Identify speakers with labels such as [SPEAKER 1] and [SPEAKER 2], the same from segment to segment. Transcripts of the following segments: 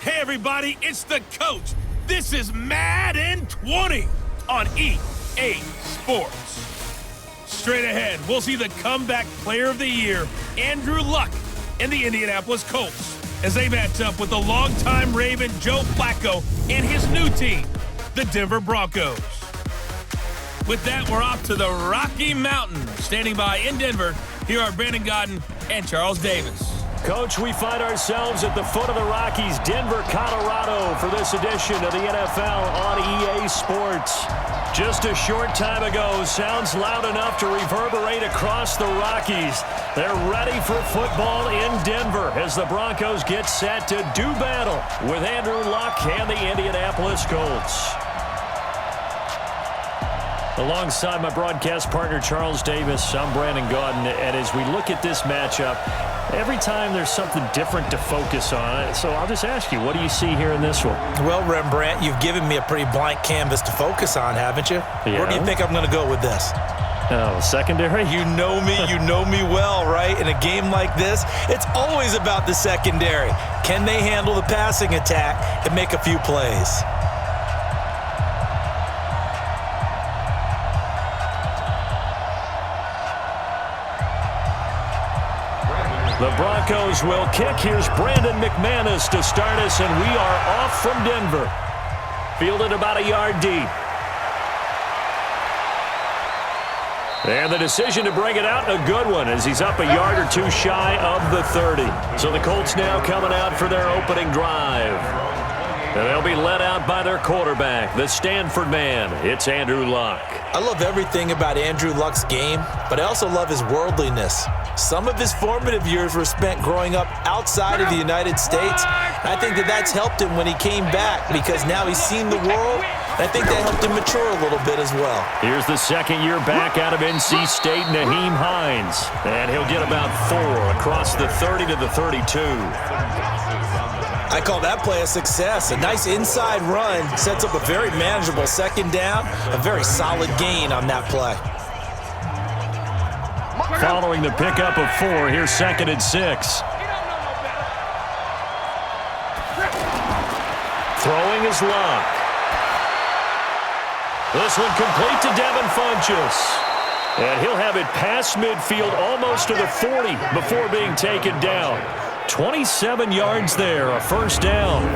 [SPEAKER 1] Hey everybody, it's the coach. This is Madden 20 on EA Sports. Straight ahead, we'll see the comeback player of the year, Andrew Luck, and the Indianapolis Colts, as they match up with the longtime Raven Joe Flaco and his new team, the Denver Broncos. With that, we're off to the Rocky Mountains. Standing by in Denver, here are Brandon Godden and Charles Davis.
[SPEAKER 2] Coach, we find ourselves at the foot of the Rockies, Denver, Colorado, for this edition of the NFL on EA Sports. Just a short time ago, sounds loud enough to reverberate across the Rockies. They're ready for football in Denver as the Broncos get set to do battle with Andrew Luck and the Indianapolis Colts. Alongside my broadcast partner, Charles Davis, I'm Brandon Godden, and as we look at this matchup, every time there's something different to focus on. So I'll just ask you, what do you see here in this one?
[SPEAKER 3] Well, Rembrandt, you've given me a pretty blank canvas to focus on, haven't you?
[SPEAKER 2] Yeah.
[SPEAKER 3] Where do you think I'm going to go with this?
[SPEAKER 2] Oh, secondary?
[SPEAKER 3] You know me well, right? In a game like this, it's always about the secondary. Can they handle the passing attack and make a few plays?
[SPEAKER 2] The Broncos will kick. Here's Brandon McManus to start us, and we are off from Denver. Fielded about a yard deep. And the decision to bring it out, a good one, as he's up a yard or two shy of the 30. So the Colts now coming out for their opening drive. And they'll be led out by their quarterback, the Stanford man. It's Andrew Luck.
[SPEAKER 3] I love everything about Andrew Luck's game, but I also love his worldliness. Some of his formative years were spent growing up outside of the United States. I think that's helped him when he came back because now he's seen the world. I think that helped him mature a little bit as well.
[SPEAKER 2] Here's the second year back out of NC State, Nyheim Hines. And he'll get about 4 across the 30 to the 32.
[SPEAKER 3] I call that play a success. A nice inside run sets up a very manageable second down, a very solid gain on that play.
[SPEAKER 2] Following the pickup of 4, here's 2nd and 6. Throwing is Luck. This one complete to Devin Funchess. And he'll have it past midfield almost to the 40 before being taken down. 27 yards there, a first down.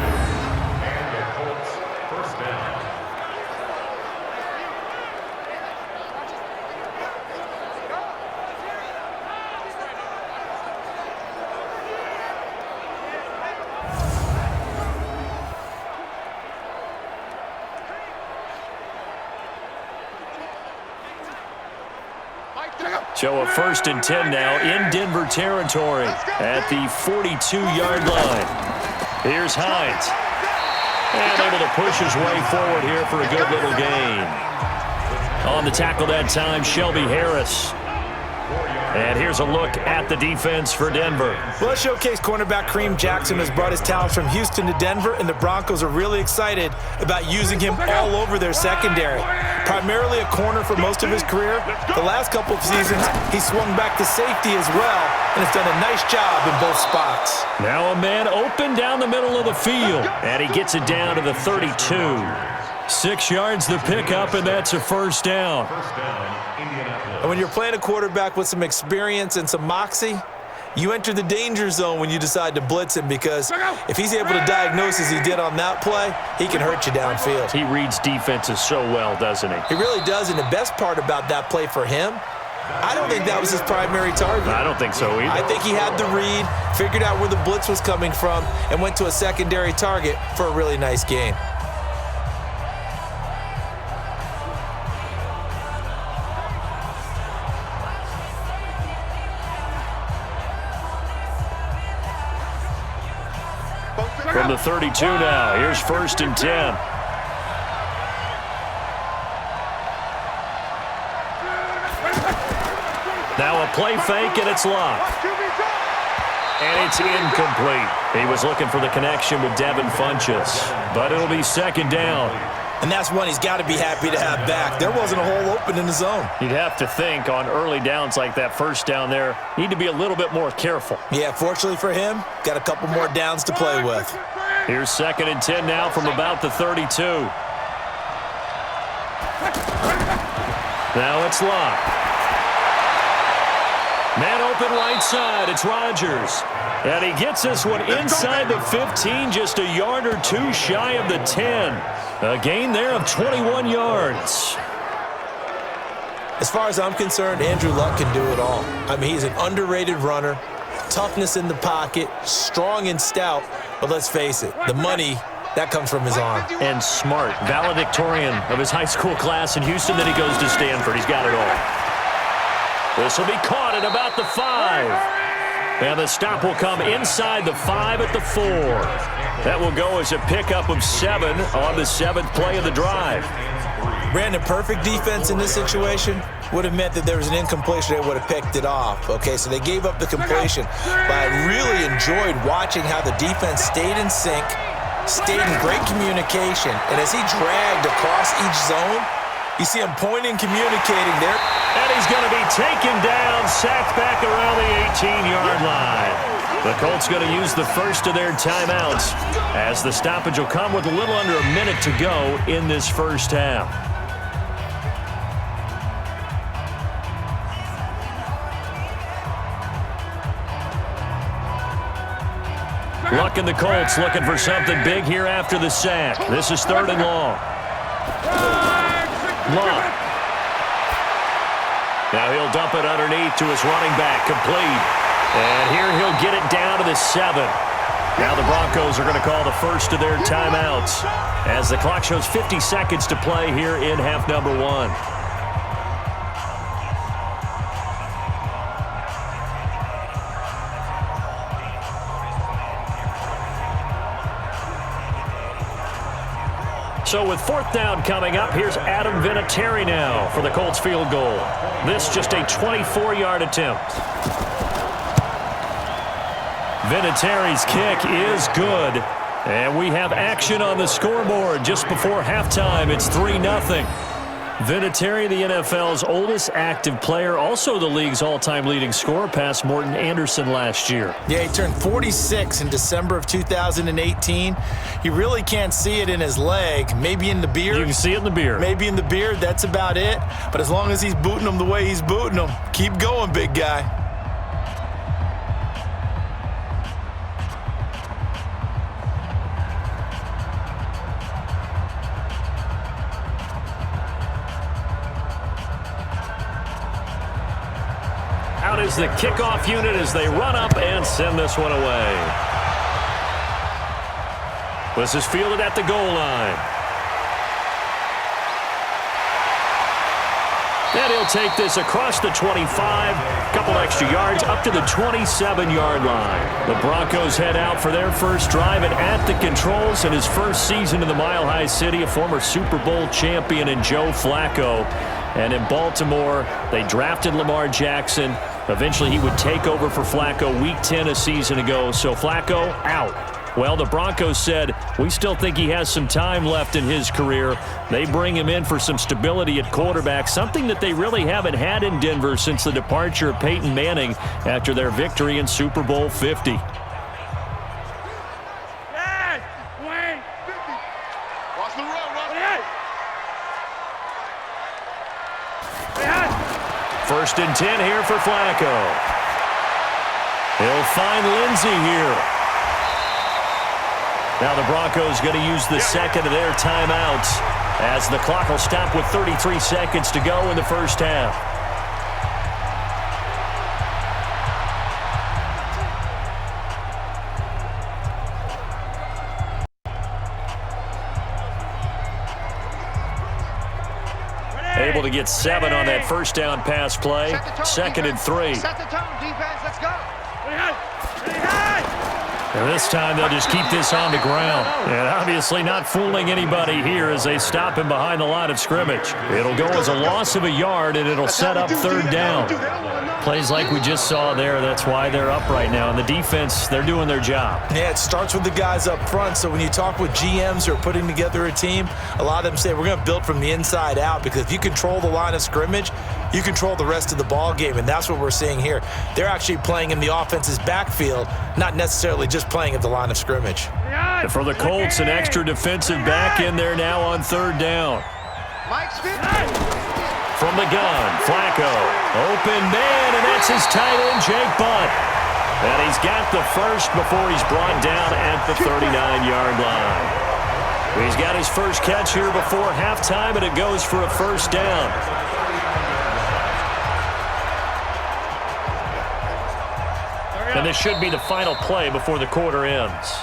[SPEAKER 2] So a 1st and 10 now in Denver territory at the 42-yard line. Here's Hines. And able to push his way forward here for a good little gain. On the tackle that time, Shelby Harris. And here's a look at the defense for Denver.
[SPEAKER 3] Well, showcase cornerback Kareem Jackson has brought his talents from Houston to Denver, and the Broncos are really excited about using him all over their secondary. Primarily a corner for most of his career, the last couple of seasons he swung back to safety as well and has done a nice job in both spots.
[SPEAKER 2] Now a man open down the middle of the field, and he gets it down to the 32. 6 yards the pickup, and that's a first down.
[SPEAKER 3] And when you're playing a quarterback with some experience and some moxie, you enter the danger zone when you decide to blitz him, because if he's able to diagnose as he did on that play, he can hurt you downfield.
[SPEAKER 2] He reads defenses so well, doesn't he?
[SPEAKER 3] He really does, and the best part about that play for him, I don't think that was his primary target.
[SPEAKER 2] I don't think so either.
[SPEAKER 3] I think he had the read, figured out where the blitz was coming from, and went to a secondary target for a really nice gain.
[SPEAKER 2] From the 32 now, here's 1st and 10. Now a play fake, and it's Luck. And it's incomplete. He was looking for the connection with Devin Funchess, but it'll be 2nd down.
[SPEAKER 3] And that's one he's got to be happy to have back. There wasn't a hole open in the zone.
[SPEAKER 2] You'd have to think on early downs like that, first down there, need to be a little bit more careful.
[SPEAKER 3] Yeah, fortunately for him, got a couple more downs to play with.
[SPEAKER 2] Here's 2nd and 10 now from about the 32. Now it's Locke. Man open right side. It's Rodgers. And he gets this one inside the 15, just a yard or two shy of the 10. A gain there of 21 yards.
[SPEAKER 3] As far as I'm concerned, Andrew Luck can do it all. I mean, he's an underrated runner, toughness in the pocket, strong and stout, but let's face it, the money, that comes from his arm.
[SPEAKER 2] And smart, valedictorian of his high school class in Houston, then he goes to Stanford. He's got it all. This will be caught at about the 5. And the stop will come inside the 5 at the 4. That will go as a pickup of 7 on the 7th play of the drive.
[SPEAKER 3] Brandon, perfect defense in this situation would have meant that there was an incompletion. They would have picked it off. Okay, so they gave up the completion. But I really enjoyed watching how the defense stayed in sync, stayed in great communication. And as he dragged across each zone, you see him pointing, communicating there.
[SPEAKER 2] And he's going to be taken down, sacked back around the 18-yard line. The Colts going to use the first of their timeouts as the stoppage will come with a little under a minute to go in this first half. Luck and the Colts looking for something big here after the sack. This is 3rd and long. Luck. Now he'll dump it underneath to his running back, complete. And here he'll get it down to the 7. Now the Broncos are going to call the first of their timeouts as the clock shows 50 seconds to play here in half number 1. So with 4th down coming up, here's Adam Vinatieri now for the Colts field goal. This just a 24-yard attempt. Vinatieri's kick is good. And we have action on the scoreboard just before halftime. It's 3-0. Vinatieri, the NFL's oldest active player, also the league's all-time leading scorer, past Morton Anderson last year.
[SPEAKER 3] Yeah, he turned 46 in December of 2018. You really can't see it in his leg, maybe in the beard.
[SPEAKER 2] You can see it in the beard.
[SPEAKER 3] Maybe in the beard, that's about it. But as long as he's booting them the way he's booting them, keep going, big guy.
[SPEAKER 2] Out is the kickoff unit as they run up and send this one away. This is fielded at the goal line. And he'll take this across the 25, couple extra yards, up to the 27-yard line. The Broncos head out for their first drive, and at the controls in his first season in the Mile High City, a former Super Bowl champion in Joe Flaco. And in Baltimore, they drafted Lamar Jackson. Eventually, he would take over for Flaco week 10 a season ago. So Flaco out. Well, the Broncos said, we still think he has some time left in his career. They bring him in for some stability at quarterback, something that they really haven't had in Denver since the departure of Peyton Manning after their victory in Super Bowl 50. First and 10 here for Flaco. He'll find Lindsey here. Now the Broncos going to use the second of their timeouts as the clock will stop with 33 seconds to go in the first half. Able to get 7 on that first down pass play. 2nd and 3.
[SPEAKER 4] Set the tone, defense. Let's go.
[SPEAKER 2] And this time they'll just keep this on the ground. And obviously not fooling anybody here as they stop him behind the line of scrimmage. It'll go as a loss of a yard, and it'll set up 3rd down. Plays like we just saw there, that's why they're up right now. And the defense, they're doing their job.
[SPEAKER 3] Yeah, it starts with the guys up front. So when you talk with GMs who are putting together a team, a lot of them say we're going to build from the inside out, because if you control the line of scrimmage, you control the rest of the ball game, and that's what we're seeing here. They're actually playing in the offense's backfield, not necessarily just playing at the line of scrimmage.
[SPEAKER 2] For the Colts, an extra defensive back in there now on third down. From the gun, Flaco. Open man, and that's his tight end, Jake Butt. And he's got the first before he's brought down at the 39-yard line. He's got his first catch here before halftime, and it goes for a first down. And this should be the final play before the quarter ends.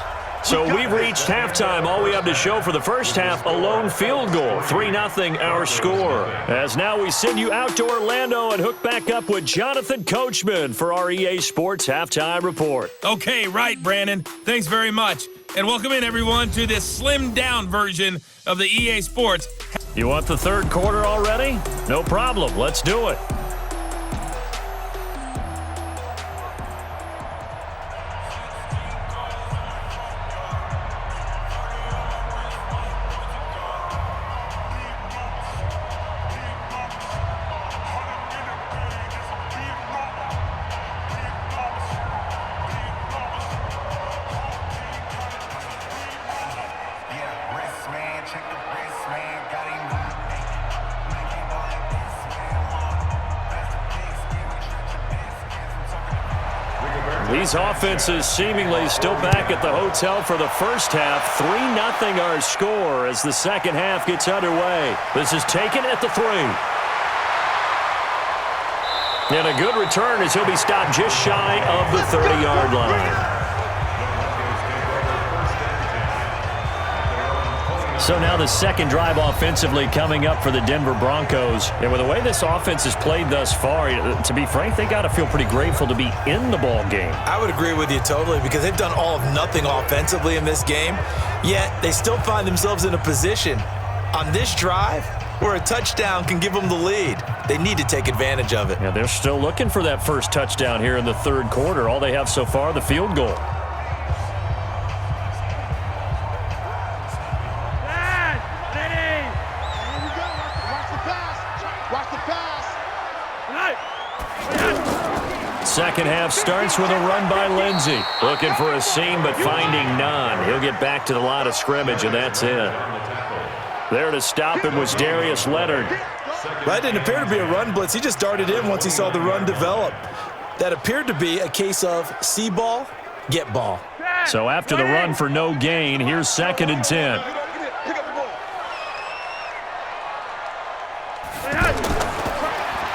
[SPEAKER 2] So we've reached halftime. All we have to show for the first half, a lone field goal. 3-0 our score. As now we send you out to Orlando and hook back up with Jonathan Coachman for our EA Sports Halftime Report.
[SPEAKER 1] Okay, right, Brandon. Thanks very much. And welcome in, everyone, to this slimmed-down version of the EA Sports.
[SPEAKER 2] You want the third quarter already? No problem. Let's do it. These offenses seemingly still back at the hotel for the first half. 3-0 our score as the second half gets underway. This is taken at the 3. And a good return as he'll be stopped just shy of the 30-yard line. So now the second drive offensively coming up for the Denver Broncos. And with the way this offense has played thus far, to be frank, they got to feel pretty grateful to be in the ball game.
[SPEAKER 3] I would agree with you totally because they've done all of nothing offensively in this game, yet they still find themselves in a position on this drive where a touchdown can give them the lead. They need to take advantage of it.
[SPEAKER 2] Yeah, they're still looking for that first touchdown here in the third quarter. All they have so far, the field goal. Second half starts with a run by Lindsey. Looking for a seam, but finding none. He'll get back to the line of scrimmage, and that's it. There to stop him was Darius Leonard.
[SPEAKER 3] That didn't appear to be a run blitz. He just darted in once he saw the run develop. That appered to be a case of see ball, get ball.
[SPEAKER 2] So after the run for no gain, here's 2nd and 10.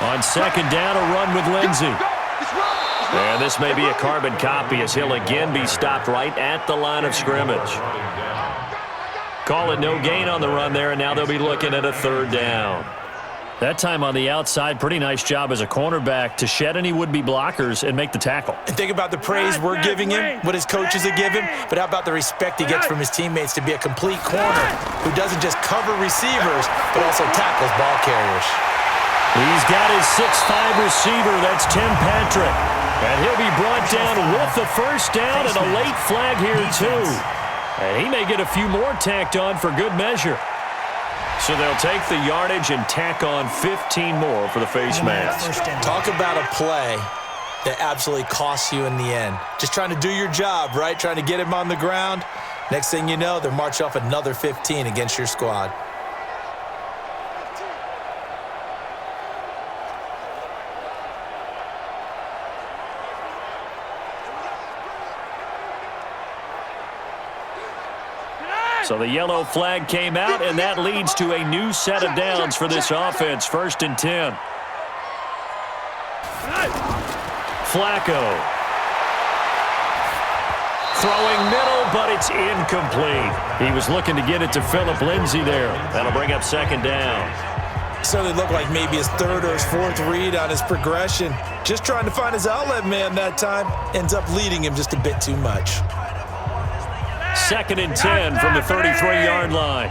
[SPEAKER 2] On second down, a run with Lindsey. And this may be a carbon copy as he'll again be stopped right at the line of scrimmage. Call it no gain on the run there, and now they'll be looking at a third down. That time on the outside, pretty nice job as a cornerback to shed any would-be blockers and make the tackle.
[SPEAKER 3] And think about the praise we're giving him, what his coaches have given him, but how about the respect he gets from his teammates to be a complete corner who doesn't just cover receivers, but also tackles ball carriers.
[SPEAKER 2] He's got his 6'5" receiver. That's Tim Patrick. And he'll be brought down with the first down and a late flag here, too. And he may get a few more tacked on for good measure. So they'll take the yardage and tack on 15 more for the face mask.
[SPEAKER 3] Talk about a play that absolutely costs you in the end. Just trying to do your job, right? Trying to get him on the ground. Next thing you know, they're marching off another 15 against your squad.
[SPEAKER 2] So the yellow flag came out, and that leads to a new set of downs for this offense. 1st and 10. Flaco. Throwing middle, but it's incomplete. He was looking to get it to Phillip Lindsay there. That'll bring up 2nd down.
[SPEAKER 3] So they look like maybe his 3rd or his 4th read on his progression. Just trying to find his outlet man that time. Ends up leading him just a bit too much.
[SPEAKER 2] 2nd and 10 from the 33-yard line.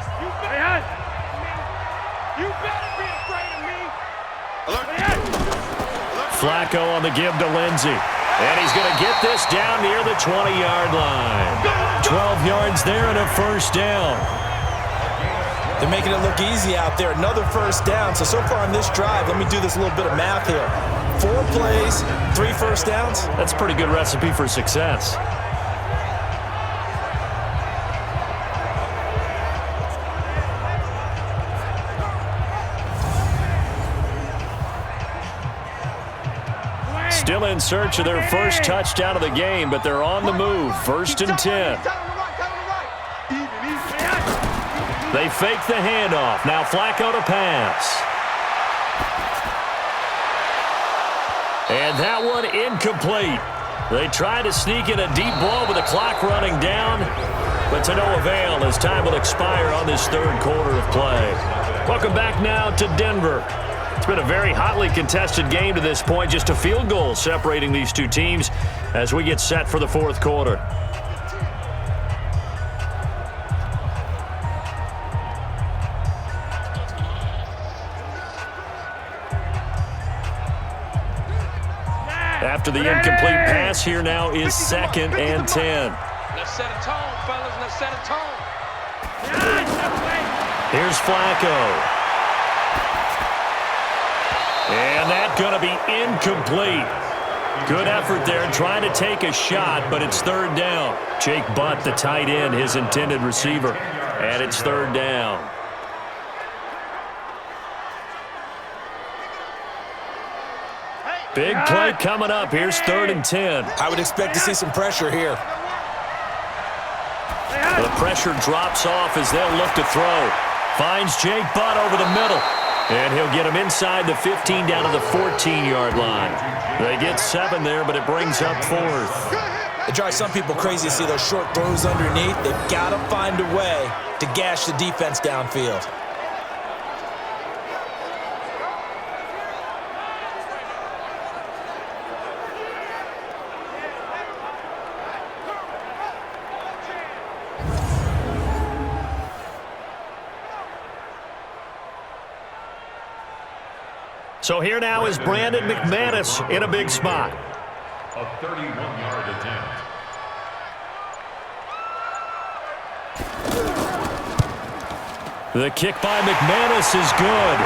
[SPEAKER 2] Flaco on the give to Lindsey. And he's going to get this down near the 20-yard line. 12 yards there and a first down.
[SPEAKER 3] They're making it look easy out there. Another first down. So far on this drive, let me do this little bit of math here. 4 plays, 3 first downs.
[SPEAKER 2] That's a pretty good recipe for success. Still in search of their first touchdown of the game, but they're on the move. 1st and 10. They fake the handoff. Now Flaco to pass. And that one incomplete. They try to sneak in a deep ball with the clock running down, but to no avail as time will expire on this 3rd quarter of play. Welcome back now to Denver. It's been a very hotly contested game to this point. Just a field goal separating these two teams as we get set for the 4th quarter. After the incomplete pass, here now is 2nd and 10.
[SPEAKER 4] Let's set a tone, fellas. Let's set a tone.
[SPEAKER 2] Here's Flaco. And that's going to be incomplete. Good effort there trying to take a shot, but it's 3rd down. Jake Butt, the tight end, his intended receiver. And it's 3rd down. Big play coming up. Here's 3rd and 10.
[SPEAKER 3] I would expect to see some pressure here.
[SPEAKER 2] The pressure drops off as they'll look to throw. Finds Jake Butt over the middle. And he'll get him inside the 15 down to the 14-yard line. They get 7 there, but it brings up 4th.
[SPEAKER 3] It drives some people crazy to see those short throws underneath. They've got to find a way to gash the defense downfield.
[SPEAKER 2] So here now is Brandon McManus in a big spot.
[SPEAKER 5] A 31-yard attempt.
[SPEAKER 2] The kick by McManus is good.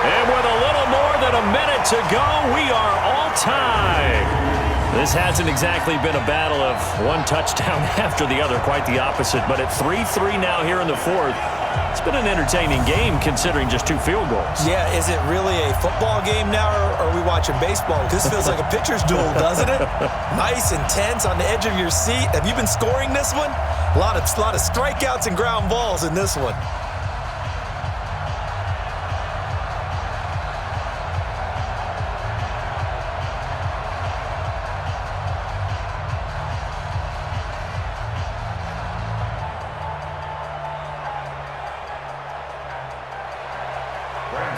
[SPEAKER 2] And with a little more than a minute to go, we are all tied. This hasn't exactly been a battle of one touchdown after the other, quite the opposite. But at 3-3 now here in the 4th, it's been an entertaining game considering just 2 field goals.
[SPEAKER 3] Yeah, is it really a football game now, or are we watching baseball? This feels like a pitcher's duel, doesn't it? Nice, intense, on the edge of your seat. Have you been scoring this one? A lot of strikeouts and ground balls in this one.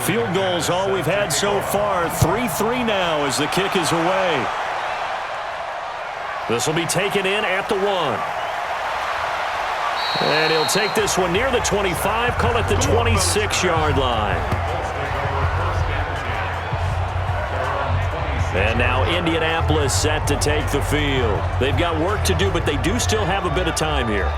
[SPEAKER 2] Field goals all we've had so far. 3-3 now as the kick is away. This will be taken in at the 1. And he'll take this one near the 25, call it the 26-yard line. And now Indianapolis set to take the field. They've got work to do, but they do still have a bit of time here.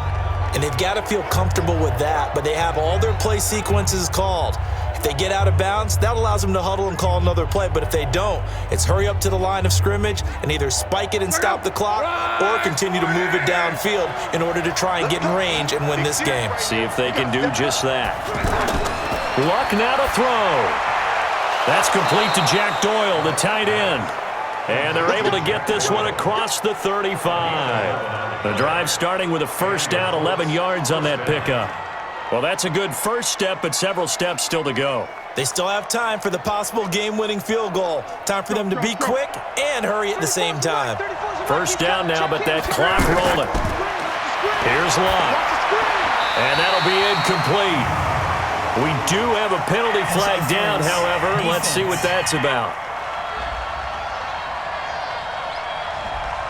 [SPEAKER 3] And they've got to feel comfortable with that, but they have all their play sequences called. If they get out of bounds, that allows them to huddle and call another play. But if they don't, it's hurry up to the line of scrimmage and either spike it and stop the clock or continue to move it downfield in order to try and get in range and win this game.
[SPEAKER 2] See if they can do just that. Luck now to throw. That's complete to Jack Doyle, the tight end. And they're able to get this one across the 35. The drive starting with a 1st down, 11 yards on that pickup. Well, that's a good first step, but several steps still to go.
[SPEAKER 3] They still have time for the possible game-winning field goal. Time for them to be quick and hurry at the same time.
[SPEAKER 2] 1st down now, but that clock rolling. Here's Locke. And that'll be incomplete. We do have a penalty flag down, however. Let's see what that's about.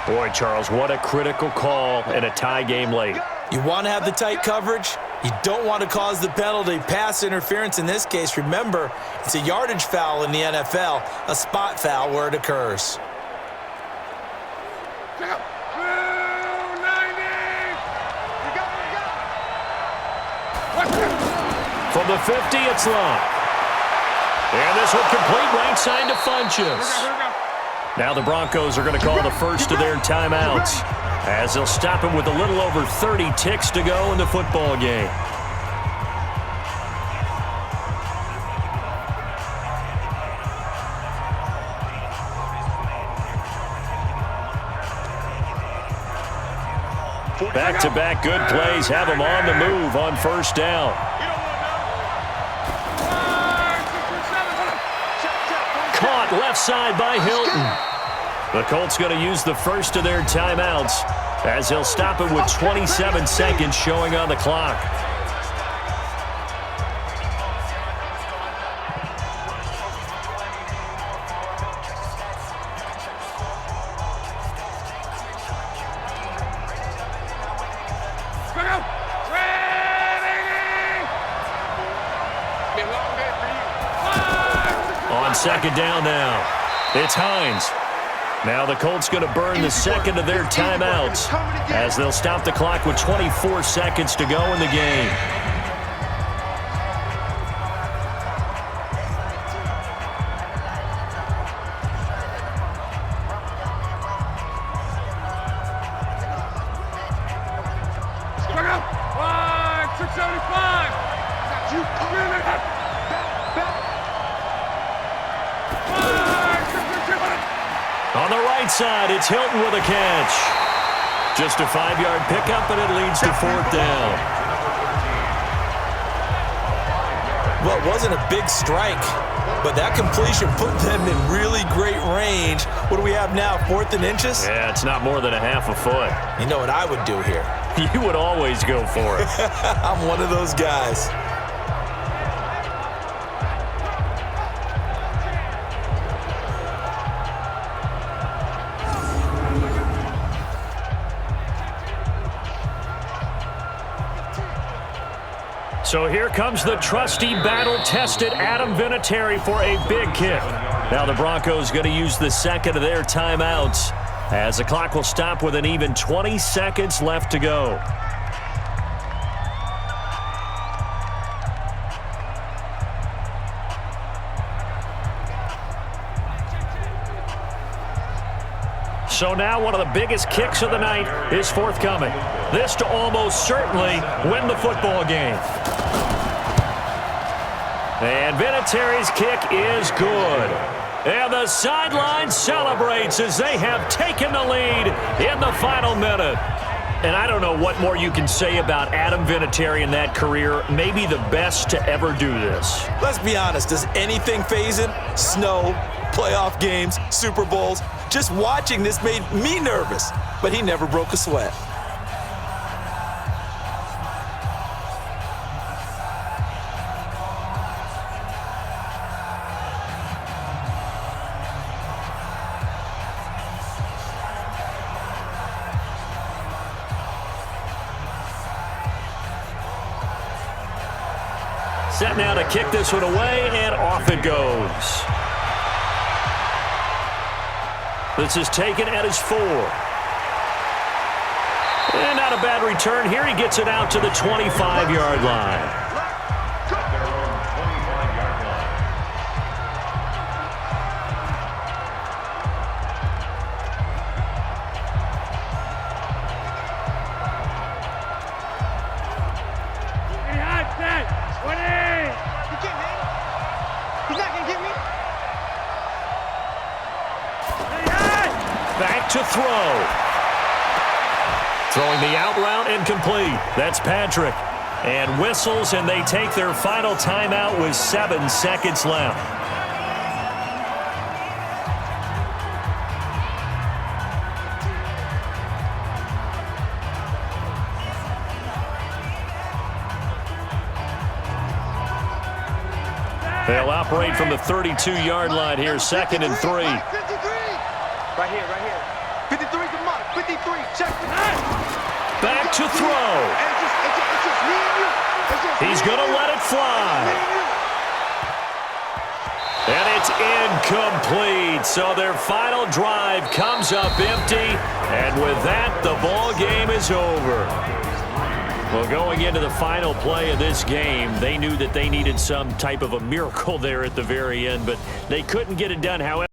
[SPEAKER 2] Boy, Charles, what a critical call in a tie game late.
[SPEAKER 3] You want to have the tight coverage. You don't want to cause the penalty. Pass interference in this case. Remember, it's a yardage foul in the NFL, a spot foul where it occurs.
[SPEAKER 2] From the 50, it's Locke. And this will complete right side to Funchess. Now the Broncos are going to call the first of their timeouts, as they'll stop him with a little over 30 ticks to go in the football game. Back-to-back good plays have him on the move on first down. Caught left side by Hilton. The Colts going to use the first of their timeouts, as they'll stop it with 27 seconds showing on the clock. On second down now, it's Hines. Now the Colts going to burn the second of their timeouts, as they'll stop the clock with 24 seconds to go in the game. On the right side, it's Hilton with a catch. Just a 5-yard pickup, and it leads to fourth down.
[SPEAKER 3] Well, it wasn't a big strike, but that completion put them in really great range. What do we have now, 4th and inches?
[SPEAKER 2] Yeah, it's not more than a half a foot.
[SPEAKER 3] You know what I would do here?
[SPEAKER 2] You would always go for it.
[SPEAKER 3] I'm one of those guys.
[SPEAKER 2] So here comes the trusty, battle-tested Adam Vinatieri for a big kick. Now the Broncos going to use the second of their timeouts, as the clock will stop with an even 20 seconds left to go. So now one of the biggest kicks of the night is forthcoming. This to almost certainly win the football game. And Vinatieri's kick is good. And the sideline celebrates as they have taken the lead in the final minute. And I don't know what more you can say about Adam Vinatieri in that career. Maybe the best to ever do this.
[SPEAKER 3] Let's be honest, does anything faze him? Snow, playoff games, Super Bowls. Just watching this made me nervous, but he never broke a sweat.
[SPEAKER 2] Set now to kick this one away, and off it goes. This is taken at his 4. And not a bad return here. He gets it out to the 25-yard line. Back to throw. Throwing the out route incomplete. That's Patrick. And whistles, and they take their final timeout with 7 seconds left. They'll operate from the 32-yard line here, 2nd and 3.
[SPEAKER 4] Right here. 53 to mark. 53. Check.
[SPEAKER 2] Back to throw. He's going to let it fly. And it's incomplete. So their final drive comes up empty. And with that, the ball game is over. Well, going into the final play of this game, they knew that they needed some type of a miracle there at the very end, but they couldn't get it done. However,